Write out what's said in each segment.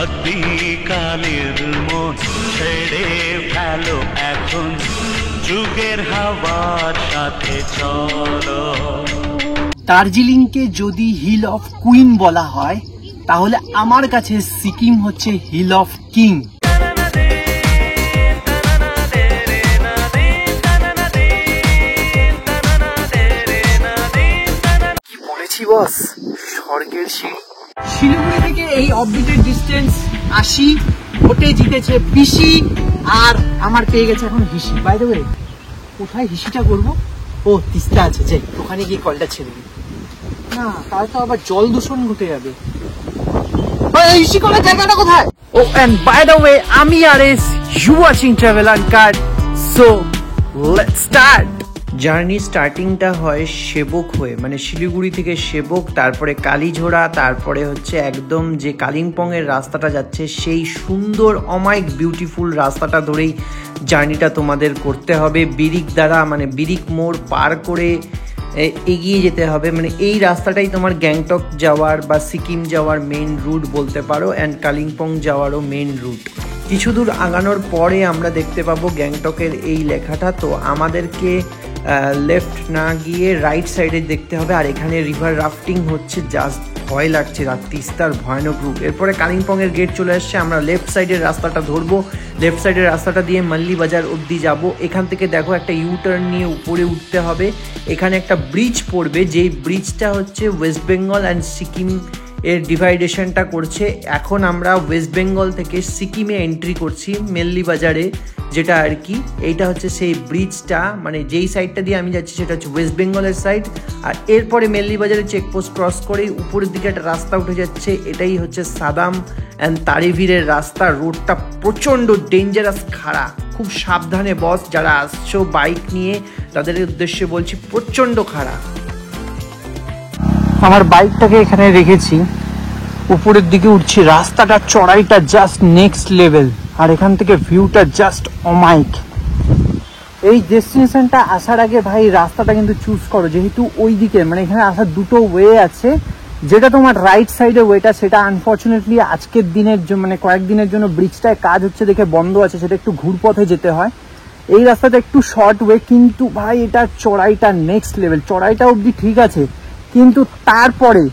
আদিকালের মন ছেড়ে ফেলো এখন, যুগের হাওয়ার সাথে চলো। দার্জিলিংকে যদি হিল অফ কুইন বলা হয়, তাহলে আমার কাছে সিকিম হচ্ছে হিল অফ কিং। কি বলেছি বস, স্বর্গের সিঁড়ি। শিলিগুড়ি থেকে এই অফবিটের ডিস্টেন্স 80, ভোটে জিতেছে পিসি, আর আমার পেয়ে গেছে এখন হিসি। বাই দ্য ওয়ে, কোথায় হিসিটা করবো? ও তিস্তা আছে, যাই ওখানে গিয়ে কলটা ছেড়ে দিই। না, তাহলে তো আবার জল দূষণ ঘটে যাবে। হিসি করার জায়গাটা কোথায়? ও এন্ড বাই দ্য ওয়ে, আমি আর as you watching travel uncut, so let's start. Journey স্টার্টিংটা হয় সেবক হয়ে, মানে শিলিগুড়ি থেকে সেবক, তারপরে কালীঝোড়া, তারপরে হচ্ছে একদম যে কালিম্পংয়ের রাস্তাটা যাচ্ছে সেই সুন্দর অমায়িক বিউটিফুল রাস্তাটা ধরেই জার্নিটা তোমাদের করতে হবে। বিরিক দ্বারা মানে বিরিক মোড় পার করে এগিয়ে যেতে হবে। মানে এই রাস্তাটাই তোমার গ্যাংটক যাওয়ার বা সিকিম যাওয়ার মেন রুট বলতে পারো, অ্যান্ড কালিম্পং যাওয়ারও মেন রুট। কিছু দূর আগানোর পরে আমরা দেখতে পাবো গ্যাংটকের এই লেখাটা, তো আমাদেরকে লেফট না গিয়ে রাইট সাইডে দেখতে হবে। আর এখানে রিভার রাফটিং হচ্ছে, জাস্ট ভয় লাগছে, তিস্তার ভয়ানক রূপ। এরপরে কালিম্পংয়ের গেট চলে আসছে, আমরা লেফট সাইডের রাস্তাটা ধরবো, লেফট সাইডের রাস্তাটা দিয়ে মাল্লি বাজার অবধি যাব। এখান থেকে দেখো একটা ইউটার্ন নিয়ে উপরে উঠতে হবে, এখানে একটা ব্রিজ পড়বে, যেই ব্রিজটা হচ্ছে ওয়েস্ট বেঙ্গল অ্যান্ড সিকিম এর ডিভাইডেশনটা করছে। এখন আমরা ওয়েস্ট বেঙ্গল থেকে সিকিমে এন্ট্রি করছি মেল্লি বাজারে, যেটা আর কি এইটা হচ্ছে সেই ব্রিজটা, মানে যেই সাইডটা দিয়ে আমি যাচ্ছি সেটা হচ্ছে ওয়েস্ট বেঙ্গলের সাইড। আর এরপরে মেল্লি বাজারে চেকপোস্ট ক্রস করেই উপরের দিকে একটা রাস্তা উঠে যাচ্ছে, এটাই হচ্ছে সাদাম অ্যান্ড তারিভিরের রাস্তা। রোডটা প্রচণ্ড ডেঞ্জারাস, খাড়া, খুব সাবধানে বস, যারা আসছো বাইক নিয়ে তাদের উদ্দেশ্যে বলছি, প্রচণ্ড খাড়া। আমার বাইকটাকে এখানে রেখেছি, উপরের দিকে উঠছি, রাস্তাটা চড়াইটা জাস্ট নেক্সট লেভেল, আর এখান থেকে ভিউটা জাস্ট অমাইক। এই ডেস্টিনেশনটা আসার আগে ভাই রাস্তাটা কিন্তু চুজ করো, যেহেতু ওই দিকে মানে এখানে আসার দুটো ওয়ে আছে, যেটা তোমার রাইট সাইডে ওয়েটা, সেটা আনফর্চুনেটলি আজকের দিনের মানে কয়েকদিনের জন্য ব্রিজটায় কাজ হচ্ছে দেখে বন্ধ আছে, সেটা একটু ঘুরপথে যেতে হয়। এই রাস্তাটা একটু শর্ট ওয়ে, কিন্তু ভাই এটা চড়াইটা নেক্সট লেভেল। চড়াইটা অবধি ঠিক আছে, কিন্তু তারপরে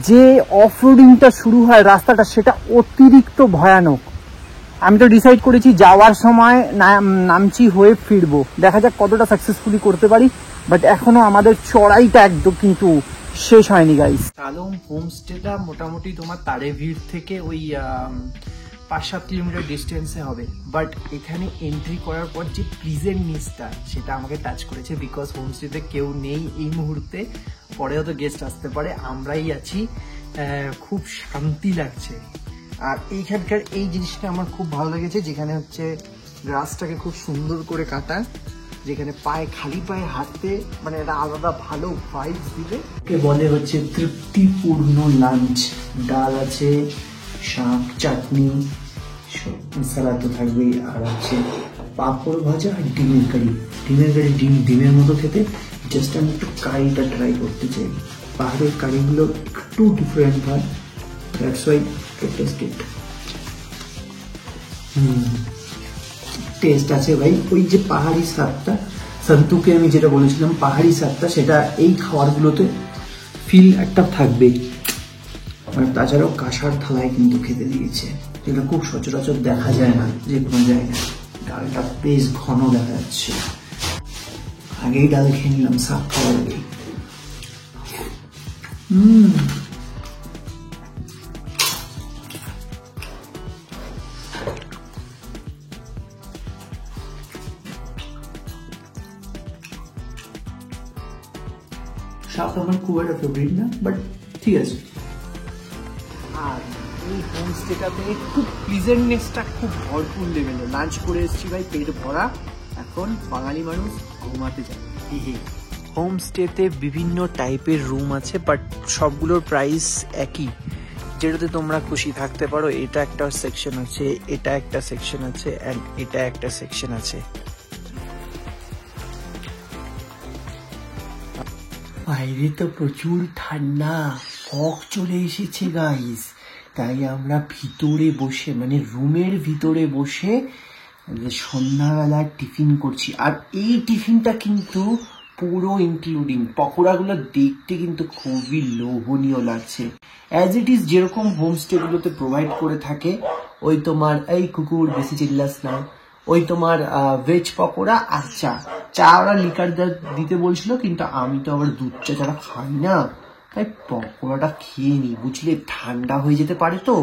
যে অফ রোডিংটা শুরু হয় রাস্তাটা, সেটা অতিরিক্ত ভয়ানক। আমি তো ডিসাইড করেছি যাওয়ার সময় নামচি হয়ে ফিরবো, দেখা যাক কতটা সাকসেসফুলি করতে পারি, বাট এখনো আমাদের চড়াইটা একদম কিন্তু শেষ হয়নি গাইস। সালম হোমস্টেটা মোটামুটি তোমার তারেভির থেকে ওই 5-7 কিলোমিটার ডিস্টেন্সে হবে, বাট এখানে এন্ট্রি করার পর যে প্লিজেন্টনেসটা সেটা আমাকে টাচ করেছে, বিকজ হোমস্টেতে কেউ নেই এই মুহূর্তে, পরে হয়তো গেস্ট আসতে পারে, আমরাই আছি, খুব শান্তি লাগছে। আর এইখানকার এই জিনিসটা আমার খুব ভালো লেগেছে, যেখানে হচ্ছে গ্রাসটাকে খুব সুন্দর করে কাটা, যেখানে পায়ে খালি পায়ে হাঁটতে মানে একটা আলাদা ভালো ভাইবস দিবে। কে বলে হচ্ছে তৃপ্তিপূর্ণ লাঞ্চ। ডাল আছে, শাক, চাটনি, সালাদ তো থাকবেই, আর হচ্ছে পাঁপড় ভাজা আর ডিমের কারি। ডিমের মতো খেতে। জাস্ট আমি একটু কারিটা ট্রাই করতে চাই। পাহাড়ের কারিগুলো একটু ডিফারেন্ট হয়, দ্যাটস ওয়াই টেস্টেড। টেস্ট আছে ভাই, ওই যে পাহাড়ি স্বাদটা, সন্তুকে আমি যেটা বলেছিলাম পাহাড়ি স্বাদটা, সেটা এই খাবারগুলোতে ফিল একটা থাকবেই। মানে তাছাড়াও কাঁসার থালায় কিন্তু খেতে দিয়েছে, যেটা খুব সচরাচর দেখা যায় না যে কোনো জায়গায়। ডালটা বেশ ঘন দেখা যাচ্ছে, আগেই ডাল খেয়ে নিলাম শাক খাওয়ার আগে। শাক আমার খুব একটা ফেভারিট না, বাট ঠিক আছে। আর এই হোমস্টেটাতে খুব প্লিজেন্টনেসটা খুব ভরপুর লেভেলে। লাঞ্চ করে এসেছি ভাই, পেট ভরা, এখন বাঙালি মানুষ ঘুমাতে যায়। হোমস্টেতে বিভিন্ন টাইপের রুম আছে, বাট সবগুলোর প্রাইস একই, যেটাতে তোমরা খুশি থাকতে পারো। এটা একটা সেকশন আছে, এটা একটা সেকশন আছে, অ্যান্ড এটা একটা সেকশন আছে। বাইরে তো প্রচুর ঠান্ডা, ফগ চলে এসেছে গাইস। তাই আমরা ভিতরে বসে মানে রুমের ভিতরে বসে সন্ধ্যাবেলা টিফিন করছি। আর এই টিফিনটা কিন্তু পুরো ইনক্লুডিং পকোড়াগুলো দেখতে কিন্তু খুবই লোভনীয় লাগছে। অ্যাজ ইট ইজ যেরকম হোমস্টেগুলোতে প্রোভাইড করে থাকে, ওই তোমার এই কুকুর বেশি চিল্লাস না, ওই তোমার ভেজ পকোড়া আর চা ওরা লিকার দিতে বলছিল, কিন্তু আমি তো আবার দুধ চা ছাড়া খাই না, তাই পকোড়াটা খেয়ে নি, বুঝলে ঠান্ডা হয়ে যেতে পারে তো।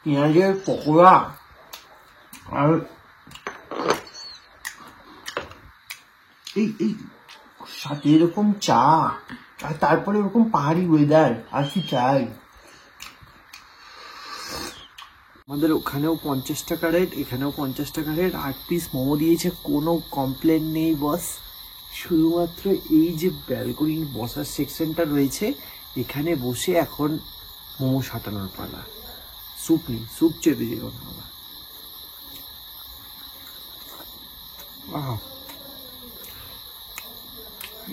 পেঁয়াজের পকোড়া আর এই সাথে এরকম চা, আর তারপরে এরকম পাহাড়ি ওয়েদার, আর কি চাই। আমাদের ওখানেও 50 টাকা রেট, এখানেও 50 টাকা রেট, 8 পিস মোমো দিয়েছে, কোনো কমপ্লেন নেই বস। শুধুমাত্র এই যে ব্যালকনির বসার সেকশনটা রয়েছে, এখানে বসে এখন মোমো সাটানোর পালা। স্যুপ নেই, স্যুপ চেপে দিল না।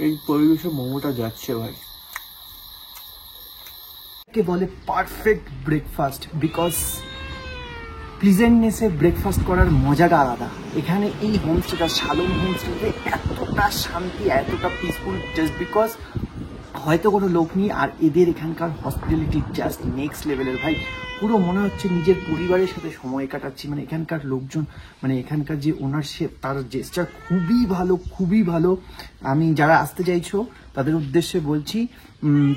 এই পরিবেশে মোমোটা যাচ্ছে ভাই। কে বলে পারফেক্ট ব্রেকফাস্ট, বিকজ প্লিজেন্টনেসে ব্রেকফাস্ট করার মজাটা আলাদা। এখানে এই হোমস্টেটা, শালম হোমস্টেতে এতটা শান্তি, এতটা পিসফুল, জাস্ট বিকজ হয়তো কোনো লোক নেই। আর এদের এখানকার হসপিটালিটি জাস্ট নেক্সট লেভেলের ভাই। পুরো মনে হচ্ছে নিজের পরিবারের সাথে সময় কাটাচ্ছি। মানে এখানকার লোকজন, মানে এখানকার যে ওনারশিপ, তার জেস্টার খুবই ভালো, খুবই ভালো। আমি যারা আসতে চাইছো তাদের উদ্দেশ্যে বলছি,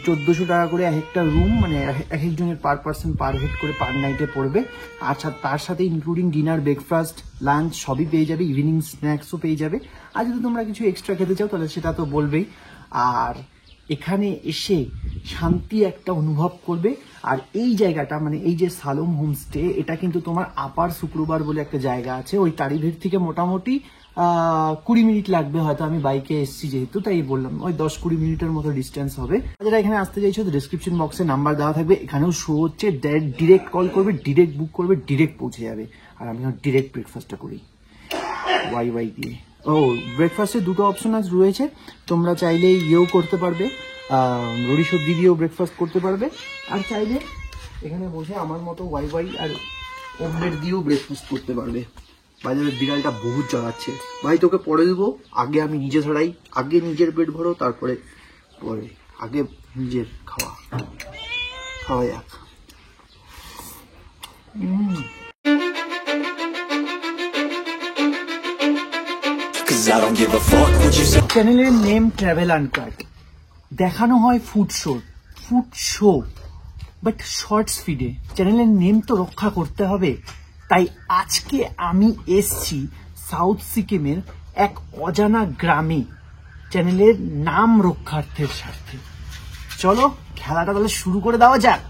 1400 টাকা করে এক একটা রুম, মানে এক একজনের পার পার্সন পার হেড করে পার নাইটে পড়বে। আর তার সাথে ইনক্লুডিং ডিনার, ব্রেকফাস্ট, লাঞ্চ সবই পেয়ে যাবে, ইভিনিং স্ন্যাক্সও পেয়ে যাবে। আর যদি তোমরা কিছু এক্সট্রা খেতে চাও তাহলে সেটা তো বলবেই। আর এখানে এসে শান্তি একটা অনুভব করবে। আর এই জায়গাটা, মানে এই যে শালম হোমস্টে, এটা কিন্তু তোমার আপার শুক্রবার বলে একটা জায়গা আছে, ওই তারিভীর থেকে মোটামুটি 20 মিনিট লাগবে, হয়তো আমি বাইকে এসেছি যেহেতু তাই বললাম, ওই 10-20 মিনিটের মতো ডিস্টেন্স হবে। যারা এখানে আসতে চাইছো তো ডিসক্রিপশন বক্সে নাম্বার দেওয়া থাকবে, এখানেও শো হচ্ছে, ডিরেক্ট কল করবে, ডিরেক্ট বুক করবে, ডিরেক্ট পৌঁছে যাবে। আর আমি ডিরেক্ট ব্রেকফাস্টটা করি ওয়াই দিয়ে। ও ব্রেকফাস্টে দুটো অপশন আজ রয়েছে, তোমরা চাইলে ইয়েও করতে পারবে, রুটি সবজি দিয়েও ব্রেকফাস্ট করতে পারবে, আর চাইলে এখানে বসে আমার মতো ওয়াই আর অমলেট দিয়েও ব্রেকফাস্ট করতে পারবে। বাজারে বিড়ালটা বহুত জ্বালাচ্ছে ভাই, তোকে পরে দেবো, আগে আমি নিজে ছড়াই, আগে নিজের পেট ভরো, তারপরে পরে, আগে নিজের খাওয়া যাক। চ্যানেলের নেম ট্রাভেল আনকাট, দেখানো হয় ফুড শো, বাট শর্টস ফিডে চ্যানেলের নেম তো রক্ষা করতে হবে। তাই আজকে আমি এসছি সাউথ সিকিমের এক অজানা গ্রামে চ্যানেলের নাম রক্ষার্থের স্বার্থে। চলো খেলাটা তাহলে শুরু করে দেওয়া যাক।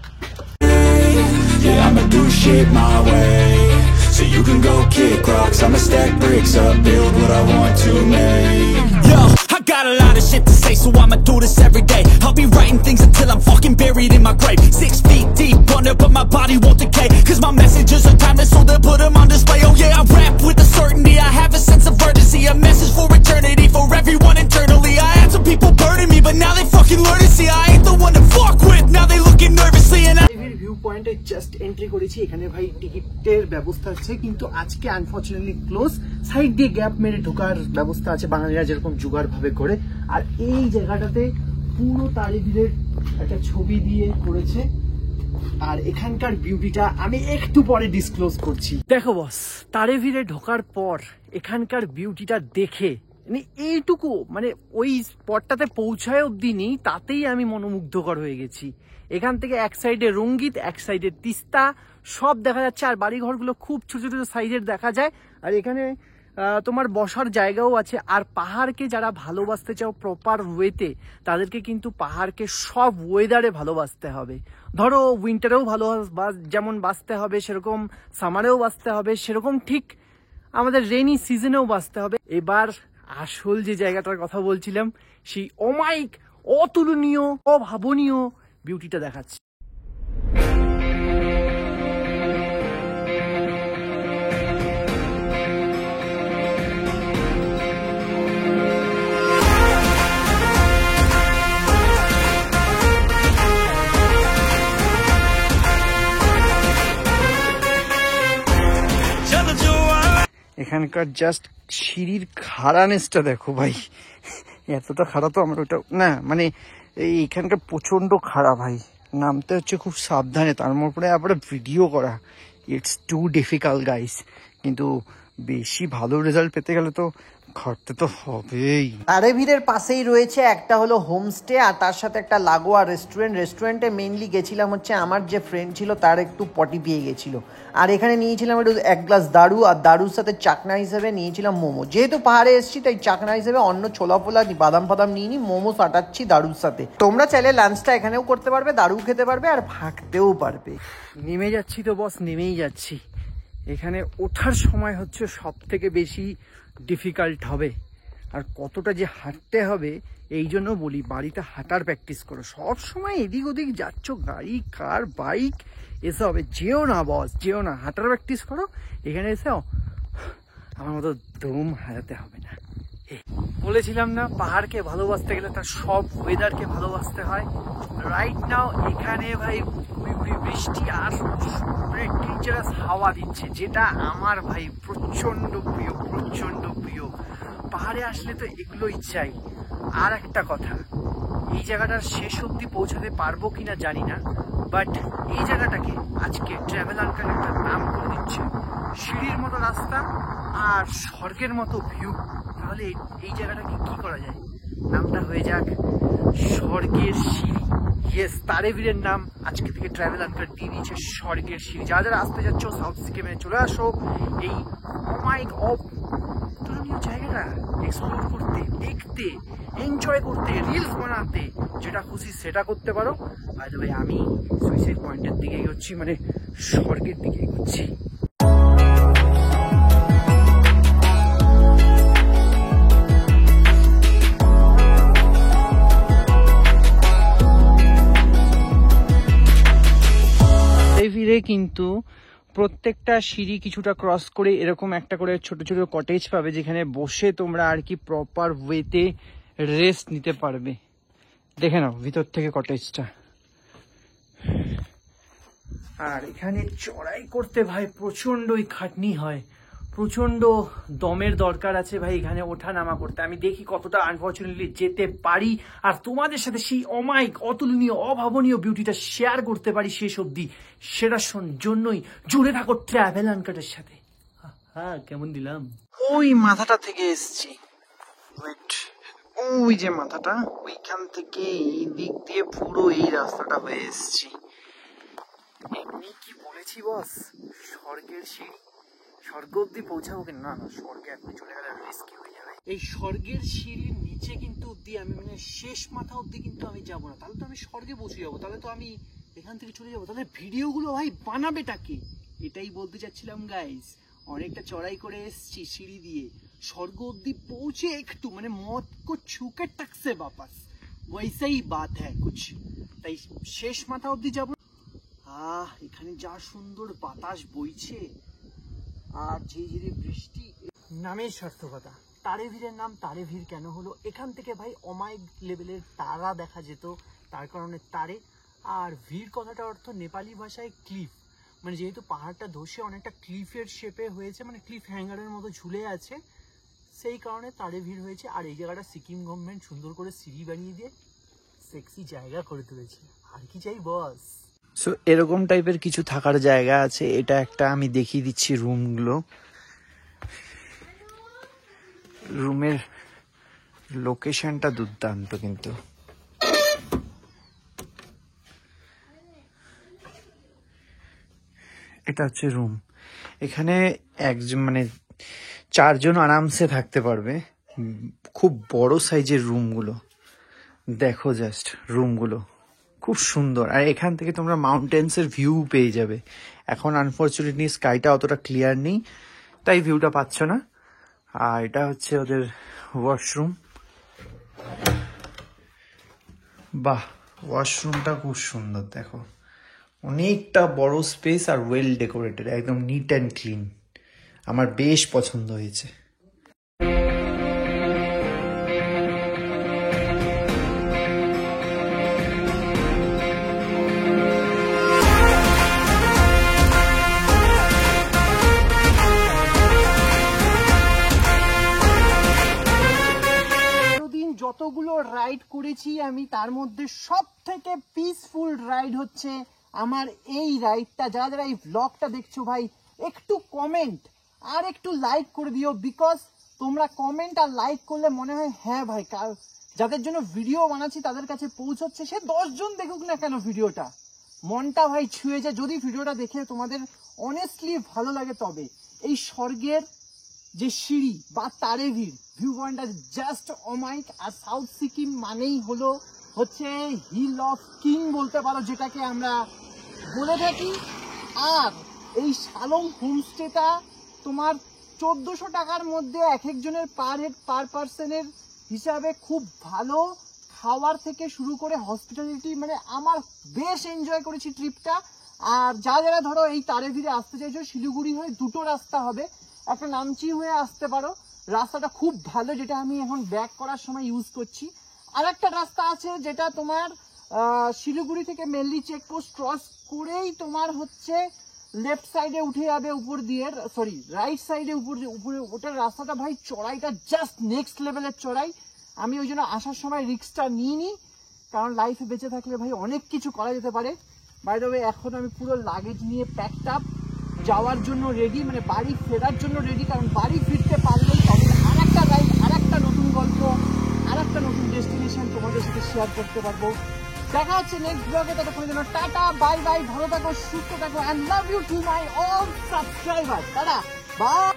So you can go kick rocks, I'ma stack bricks up, build what I want to make. Yo, I got a lot of shit to say, so I'ma do this every day. I'll be writing things until I'm fucking buried in my grave. 6 feet deep under, but my body won't decay, cause my messages are timeless, so they'll put them on display. Oh yeah, I rap with a certainty, I have a sense of urgency, a message for eternity, for everyone internally. I had some people burning me, but now they fucking learn to see I ain't the one to fuck with, now they looking nervously and I view পয়েন্টে just entry করেছি। এখানে ভাই টিকিটের ব্যবস্থা আছে, কিন্তু আজকে unfortunately close. Side দিয়ে গ্যাপ মেরে ঢোকার ব্যবস্থা আছে, বাঙালিরা যেরকম জোগাড় ভাবে করে। আর এই জায়গাটাতে পুরো তারিভীরের একটা ছবি দিয়ে করেছে। আর এখানকার বিউটিটা আমি একটু পরে ডিসক্লোজ করছি। দেখো বস, তারিভীরে ঢোকার পর এখানকার বিউটিটা দেখে মানে এইটুকু, মানে ওই স্পটটাতে পৌঁছায় অব্দি নেই, তাতেই আমি মনোমুগ্ধকর হয়ে গেছি। এখান থেকে এক সাইডে রঙ্গিত, এক সাইডে তিস্তা, সব দেখা যাচ্ছে। আর বাড়িঘরগুলো খুব ছোট ছোট সাইজের দেখা যায়। আর এখানে তোমার বসার জায়গাও আছে। আর পাহাড়কে যারা ভালোবাসতে চাও প্রপার ওয়েতে, তাদেরকে কিন্তু পাহাড়কে সব ওয়েদারে ভালোবাসতে হবে। ধরো উইন্টারেও ভালো যেমন বাঁচতে হবে, সেরকম সামারেও বাঁচতে হবে, সেরকম ঠিক আমাদের রেনি সিজনেও বাঁচতে হবে। এবার আসল যে জায়গাটার কথা বলছিলাম, সেই অমাইক, অতুলনীয়, অভাবনীয় বিউটিটা দেখাচ্ছে। এখানকার জাস্ট সিঁড়ির খাড়ানেসটা দেখো ভাই, এতটা খাড়া তো আমার ওটা না, মানে এইখানকার প্রচন্ড খাড়া ভাই, নামতে হচ্ছে খুব সাবধানে, তার উপরে আবার ভিডিও করা, ইটস টু ডিফিকাল্ট গাইস। কিন্তু বেশি ভালো রেজাল্ট পেতে গেলে তো খাটতে তো হবেই। তারেভিরের পাশেই রয়েছে একটা হলো হোমস্টে, আর তার সাথে একটা লাগোয়া রেস্টুরেন্টে মেইনলি গেছিলাম হচ্ছে আমার যে ফ্রেন্ড ছিল তার একটু পটি পেয়ে গেছিল, আর এখানে নিয়েছিলাম একটু এক গ্লাস দারু, আর দারুর সাথে চাকনা হিসেবে নিয়েছিলাম মোমো। যেহেতু পাহাড়ে এসেছি তাই চাকনা হিসেবে অন্য ছোলা ফোলা বাদাম ফাদাম নিয়ে নি, মোমো সাটাচ্ছি দারুর সাথে। তোমরা চাইলে লাঞ্চটা এখানেও করতে পারবে, দারু খেতে পারবে আর ভাগতেও পারবে। নেমে যাচ্ছি তো বস, নেমেই যাচ্ছি। এখানে ওঠার সময় হচ্ছে সব থেকে বেশি ডিফিকাল্ট হবে, আর কতটা যে হাঁটতে হবে এই জন্য বলি বাড়িতে হাঁটার প্র্যাকটিস করো। সব সময় এদিক ওদিক যাচ্ছ, গাড়ি কার বাইক এসবে যেও না বস, যেও না, হাঁটার প্র্যাকটিস করো। এখানে এসেও আমার মতো দম হারাতে হবে না। বলেছিলাম না, পাহাড়কে ভালোবাসতে গেলে তার সব ওয়েদারকে ভালোবাসতে হয়। রাইট নাও এখানে ভাই বৃষ্টি আর টিচারাস হাওয়া দিচ্ছে, যেটা আমার ভাই প্রচন্ড প্রিয়, প্রচন্ড প্রিয়। পাহাড়ে আসলে তো এগুলোই চাই। আর একটা কথা, এই জায়গাটার শেষ অবধি পৌঁছাতে পারবো কিনা জানি না, বাট এই জায়গাটাকে আজকে ট্রাভেল আঙ্কেল একটা নাম করে দিচ্ছে, সিঁড়ির মতো রাস্তা আর স্বর্গের মতো ভিউ। তাহলে এই জায়গাটাকে কি করা যায়, নামটা হয়ে যাক স্বর্গের সিঁড়ি। ইয়েস, তারেভিরের নাম আজকে থেকে ট্রাভেল আঙ্কেল দিয়ে দিয়েছে স্বর্গের সিঁড়ি। যারা যারা আসতে যাচ্ছ সাউথ সিকিমে চলে আসো, এই অমাইক অতুলনীয় জায়গাটা এক্সপ্লোর করতে, দেখতে, এনজয় করতে, রিলস বানাতে, যেটা খুশি সেটা করতে পারো। বাই দ্য ওয়ে আমি সুইসাইড পয়েন্টের দিকে এগোচ্ছি, মানে স্বর্গের দিকে এগোচ্ছি। ফিরে কিন্তু প্রত্যেকটা সিঁড়ি কিছুটা ক্রস করে এরকম একটা করে ছোট ছোট কটেজ পাবে, যেখানে বসে তোমরা আর কি প্রপার ওয়েতে রেস্ট নিতে পারবে। দেখে নাও ভিতর থেকে কটেজটা। আর এখানে চড়াই করতে ভাই প্রচন্ডই খাটনি হয়, প্রচন্ড দমের দরকার আছে ভাই এখানে ওঠা নামা করতে। আমি দেখি কতটা আনফর্চুনেটলি যেতে পারি, আর তোমাদের সাথে সেই অমাইক অতুলনীয় অভাবনীয় বিউটিটা শেয়ার করতে পারি শেষ অবধি, সেটার জন্যই জুড়ে থাকো ট্রাভেল আনকাটের সাথে। হ্যাঁ, কেমন দিলাম? ওই মাথাটা থেকে এসছি, ওই যে মাথাটা, ওইখান থেকে এই দিক দিয়ে পুরো এই রাস্তাটা হয়ে এসছি। এমনি কি বলেছি বস, স্বর্গের সিঁড়ি, স্বর্গ অব্দি পৌঁছাবো কিনা? না না, স্বর্গে এখন চলে গেলে রিস্কি হয়ে যাবে। এই স্বর্গের সিঁড়ির নিচে কিন্তু অব্দি আমি, মানে শেষ মাথা অব্দি কিন্তু আমি যাবো না, তাহলে তো আমি স্বর্গে পৌঁছে যাবো, তাহলে তো আমি এখান থেকে চলে যাবো। তাহলে ভিডিওগুলো ভাই বানাবেটাকে, এটাই বলতে চাচ্ছিলাম গাইস। অনেকটা চড়াই করে এসছি সিঁড়ি দিয়ে, স্বর্গ অব্দি পৌঁছে একটু মানে মত কো ছুকে টাকসে বাপাস, ওইসাই বাত হ্যাঁ কুছ। তাই শেষ মাথা অব্দি যাবো। এখানে যা সুন্দর বাতাস বইছে আর ঝিরিঝিরি বৃষ্টি। নামের সার্থকতা, তারেভিরের নাম তারেভির কেন হলো? এখান থেকে ভাই অমাইক লেভেলের তারা দেখা যেত, তার কারণে তারে। আর ভিড় কথাটা অর্থ নেপালি ভাষায় ক্লিফ, মানে যেহেতু পাহাড়টা ধসে অনেকটা ক্লিফের শেপে হয়েছে, মানে ক্লিফ হ্যাঙ্গারের মতো ঝুলে আছে, সেই কারণে তারে ভিড় হয়েছে। আর এই জায়গাটা সিকিম গভর্নমেন্ট সুন্দর করে সিঁড়ি বানিয়ে দিয়ে সেক্সি জায়গা করে তুলেছে, আর কি চাই বস। সো এরকম টাইপের কিছু থাকার জায়গা আছে। এটা একটা আমি দেখিয়ে দিচ্ছি রুমগুলো। রুমের লোকেশনটা দুর্দান্ত, কিন্তু এটা হচ্ছে রুম। এখানে একজন মানে 4 জন আরামসে থাকতে পারবে। খুব বড় সাইজের রুমগুলো, দেখো জাস্ট রুমগুলো খুব সুন্দর। আর এখান থেকে তোমরা মাউন্টেন্সের ভিউ পেয়ে যাবে। এখন আনফর্চুনেটলি স্কাইটা অতটা ক্লিয়ার নেই, তাই ভিউটা পাচ্ছ না। আর এটা হচ্ছে ওদের ওয়াশরুম। বাহ, ওয়াশরুমটা খুব সুন্দর, দেখো অনেকটা বড় স্পেস আর ওয়েল ডেকোরেটেড, একদম নিট অ্যান্ড ক্লিন। আমার বেশ পছন্দ হয়েছে। রাইড করেছি আমি, তার মধ্যে সব থেকে পিসফুল রাইড হচ্ছে আমার এই রাইডটা। যারা যারা এই ব্লগটা দেখছো ভাই, একটু কমেন্ট আর একটু লাইক করে দিও, বিকজ তোমরা কমেন্ট আর লাইক করলে মনে হয় হ্যাঁ ভাই, যাদের জন্য ভিডিও বানাচ্ছি তাদের কাছে পৌঁছচ্ছে, সে 10 জন দেখুক না কেন ভিডিওটা, মনটা ভাই ছুঁয়ে যায়। যদি ভিডিওটা দেখে তোমাদের অনেস্টলি ভালো লাগে, তবে এই স্বর্গের যে সিঁড়ি বা তারেভির ভিউ পয়েন্টটা জাস্ট অমাইক। আর সাউথ সিকিম মানেই হচ্ছে হিল অফ কিং বলতে পারো, যেটাকে আমরা বলে থাকি। আর এই শালং হোমস্টেটা তোমার 1400 টাকার মধ্যে এক একজনের পার হেড পার পার্সনের হিসাবে খুব ভালো। খাওয়ার থেকে শুরু করে হসপিটালিটি, মানে আমার বেশ এনজয় করেছি ট্রিপটা। আর যারা ধরো এই তারেভিরে আসতে চাইছো, শিলিগুড়ি হয়ে দুটো রাস্তা হবে, একটা নামচি হয়ে আসতে পারো, রাস্তাটা খুব ভালো, যেটা আমি এখন ব্যাক করার সময় ইউজ করছি। আর একটা রাস্তা আছে যেটা তোমার শিলিগুড়ি থেকে মেনলি চেকপোস্ট ক্রস করেই তোমার হচ্ছে লেফট সাইডে উঠে যাবে উপর দিয়ে, সরি রাইট সাইডে উপরে ওটার রাস্তাটা ভাই চড়াইটা জাস্ট নেক্সট লেভেলের চড়াই। আমি ওই জন্য আসার সময় রিস্কটা নিইনি, কারণ লাইফে বেঁচে থাকলে ভাই অনেক কিছু করা যেতে পারে। বাই দ্য ওয়ে, এখন আমি পুরো লাগেজ নিয়ে প্যাকড আপ, যাওয়ার জন্য রেডি, মানে বাড়ি ফেরার জন্য রেডি। কারণ বাড়ি ফিরতে পারলেই তবে আর একটা রাইড, আর একটা নতুন গল্প, আর একটা নতুন ডেস্টিনেশন তোমাদের সাথে শেয়ার করতে পারবো। দেখা হচ্ছে নেক্সট ব্লগে, ততক্ষণের জন্য টাটা, বাই বাই, ভালো থাকো, সুস্থ থাকো, and love you to my all subscriber. Tata, by.